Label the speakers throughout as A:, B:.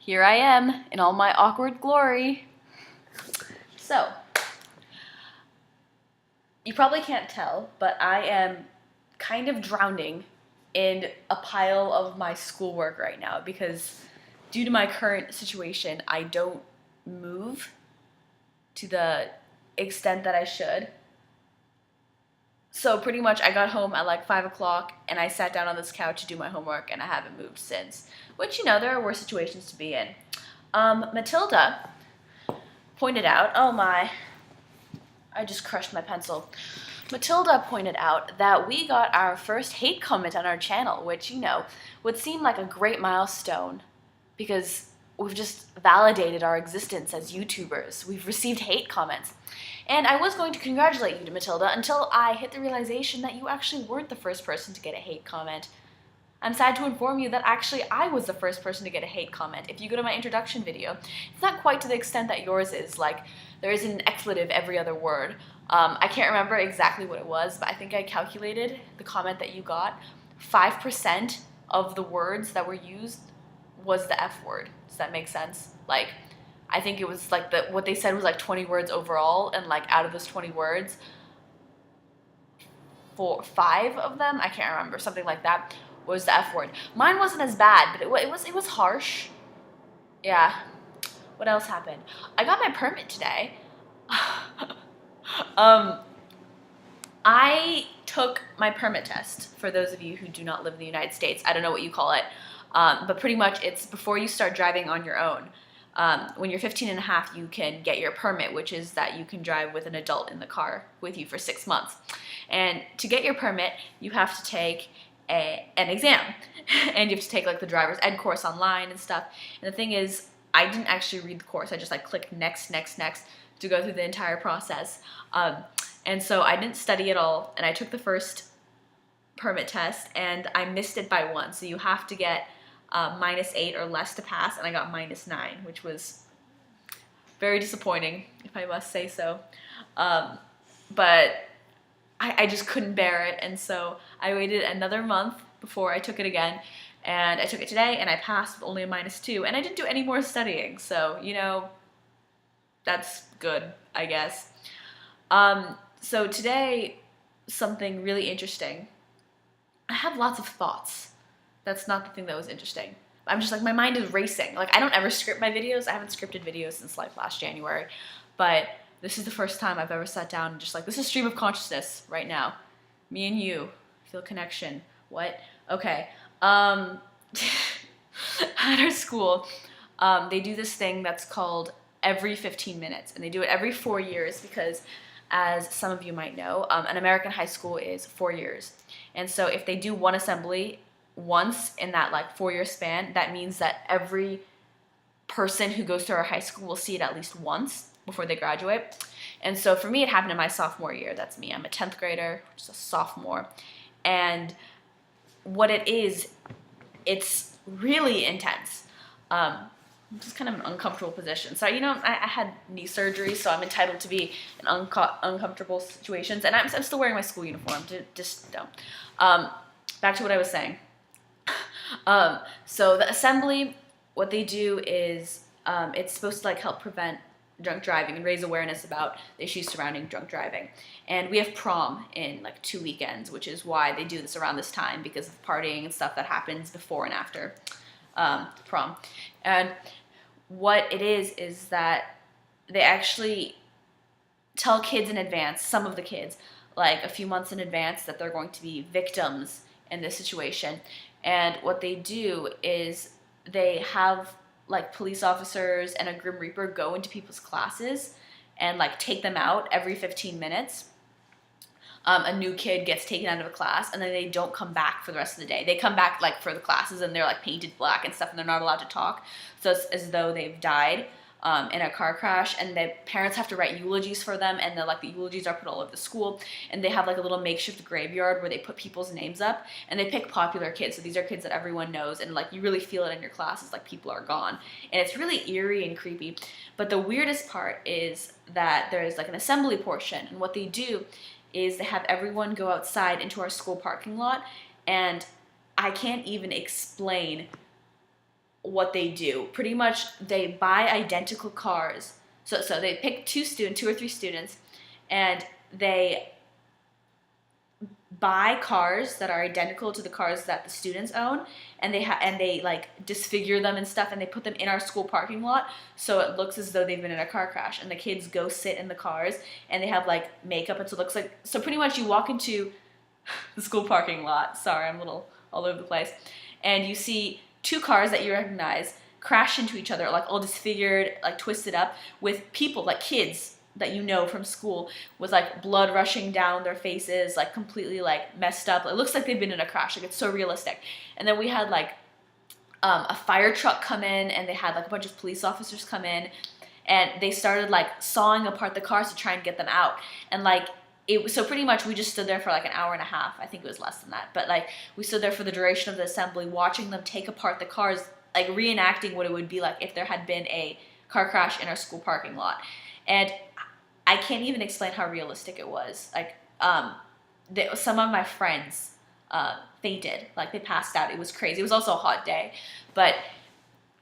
A: here I am in all my awkward glory. So, you probably can't tell, but I am kind of drowning in a pile of my schoolwork right now because due to my current situation, I don't move to the extent that I should. So pretty much I got home at like 5 o'clock and I sat down on this couch to do my homework and I haven't moved since. Which, there are worse situations to be in. Matilda pointed out, oh my, I just crushed my pencil. Matilda pointed out that we got our first hate comment on our channel, which, would seem like a great milestone because we've just validated our existence as YouTubers. We've received hate comments. And I was going to congratulate you, Matilda, until I hit the realization that you actually weren't the first person to get a hate comment. I'm sad to inform you that actually I was the first person to get a hate comment. If you go to my introduction video, it's not quite to the extent that yours is. Like, there is an expletive every other word. I can't remember exactly what it was, but I think I calculated the comment that you got. 5% of the words that were used was the F word. Does that make sense? Like, I think it was like what they said was like 20 words overall, and like out of those 20 words, 5 of them, I can't remember, something like that, was the F word. Mine wasn't as bad, but it was harsh. Yeah. What else happened? I got my permit today. I took my permit test, for those of you who do not live in the United States. I don't know what you call it, but pretty much it's before you start driving on your own. When you're 15 and a half, you can get your permit, which is that you can drive with an adult in the car with you for 6 months. And to get your permit, you have to take an exam, and you have to take like the driver's ed course online and stuff. And the thing is, I didn't actually read the course. I just like clicked next, next, next to go through the entire process. And so I didn't study at all, and I took the first permit test, and I missed it by 1. So you have to get -8 or less to pass, and I got -9, which was very disappointing, if I must say so. But I just couldn't bear it, and so I waited another month before I took it again, and I took it today, and I passed with only a -2, and I didn't do any more studying, so, that's good, I guess. So today, something really interesting. I have lots of thoughts. That's not the thing that was interesting. I'm just like, my mind is racing. Like, I don't ever script my videos. I haven't scripted videos since like last January, but this is the first time I've ever sat down and just like, this is stream of consciousness right now. Me and you, feel connection. What? Okay. At our school, they do this thing that's called every 15 minutes, and they do it every 4 years because, as some of you might know, an American high school is 4 years. And so if they do one assembly once in that like 4-year span, that means that every person who goes through our high school will see it at least once before they graduate. And so for me, it happened in my sophomore year. That's me. I'm a 10th grader, just a sophomore. And what it is, it's really intense. Just kind of an uncomfortable position. So, I had knee surgery, so I'm entitled to be in uncomfortable situations. And I'm still wearing my school uniform. Just don't. Back to what I was saying. So the assembly, what they do is it's supposed to like help prevent drunk driving and raise awareness about the issues surrounding drunk driving. And we have prom in like 2 weekends, which is why they do this around this time, because of partying and stuff that happens before and after prom. And what it is that they actually tell kids in advance, some of the kids, like a few months in advance, that they're going to be victims in this situation. And what they do is they have like police officers and a Grim Reaper go into people's classes and like take them out every 15 minutes. A new kid gets taken out of a class, and then they don't come back for the rest of the day. They come back like for the classes, and they're like painted black and stuff, and they're not allowed to talk. So it's as though they've died in a car crash, and the parents have to write eulogies for them, and the eulogies are put all over the school, and they have like a little makeshift graveyard where they put people's names up, and they pick popular kids. So these are kids that everyone knows, and like you really feel it in your classes, like people are gone, and it's really eerie and creepy. But the weirdest part is that there's like an assembly portion, and what they do is they have everyone go outside into our school parking lot, and I can't even explain what they do. Pretty much, they buy identical cars. So they pick two or three students, and they buy cars that are identical to the cars that the students own, and they like disfigure them and stuff, and they put them in our school parking lot so it looks as though they've been in a car crash, and the kids go sit in the cars, and they have like makeup, and so it looks like, so pretty much you walk into the school parking lot, sorry, I'm a little all over the place, and you see two cars that you recognize crash into each other, like all disfigured, like twisted up, with people, like kids that you know from school, with like blood rushing down their faces, like completely like messed up. It looks like they've been in a crash. Like it's so realistic. And then we had like a fire truck come in, and they had like a bunch of police officers come in, and they started like sawing apart the cars to try and get them out. And like it was, so pretty much we just stood there for like an hour and a half. I think it was less than that, but like we stood there for the duration of the assembly, watching them take apart the cars, like reenacting what it would be like if there had been a car crash in our school parking lot. And I can't even explain how realistic it was. Like, some of my friends fainted. Like, they passed out. It was crazy. It was also a hot day. But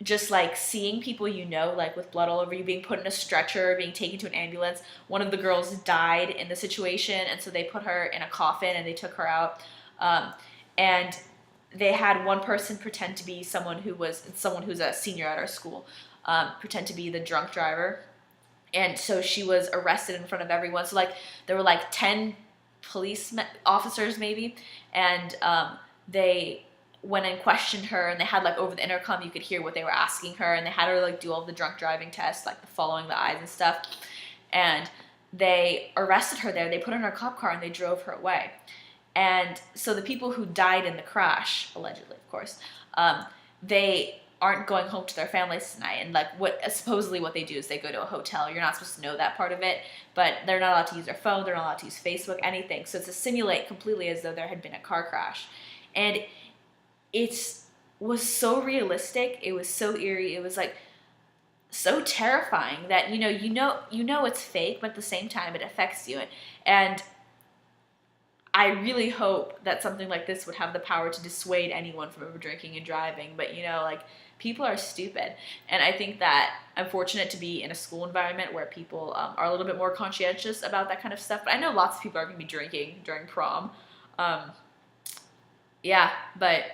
A: just, like, seeing people you know, like, with blood all over you, being put in a stretcher, being taken to an ambulance. One of the girls died in the situation, and so they put her in a coffin, and they took her out. And they had one person pretend to be someone who's a senior at our school, pretend to be the drunk driver. And so she was arrested in front of everyone. So, like, there were, like, 10 police officers, maybe. And they went and questioned her. And they had, like, over the intercom, you could hear what they were asking her. And they had her, like, do all the drunk driving tests, like, the following the eyes and stuff. And they arrested her there. They put her in her cop car, and they drove her away. And so the people who died in the crash, allegedly, of course, they aren't going home to their families tonight, and like supposedly what they do is they go to a hotel. You're not supposed to know that part of it, but they're not allowed to use their phone, they're not allowed to use Facebook, anything. So it's to simulate completely as though there had been a car crash. And it was so realistic, it was so eerie, it was like so terrifying that you know it's fake, but at the same time it affects you. And I really hope that something like this would have the power to dissuade anyone from over drinking and driving, but like, people are stupid. And I think that I'm fortunate to be in a school environment where people are a little bit more conscientious about that kind of stuff. But I know lots of people are going to be drinking during prom. Yeah, but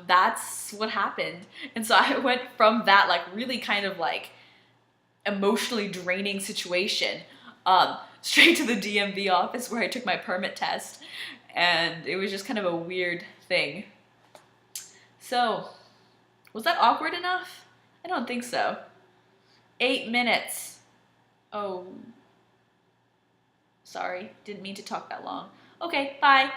A: that's what happened. And so I went from that, like, really kind of, like, emotionally draining situation straight to the DMV office where I took my permit test. And it was just kind of a weird thing. So, was that awkward enough? I don't think so. 8 minutes. Oh. Sorry, didn't mean to talk that long. Okay, bye.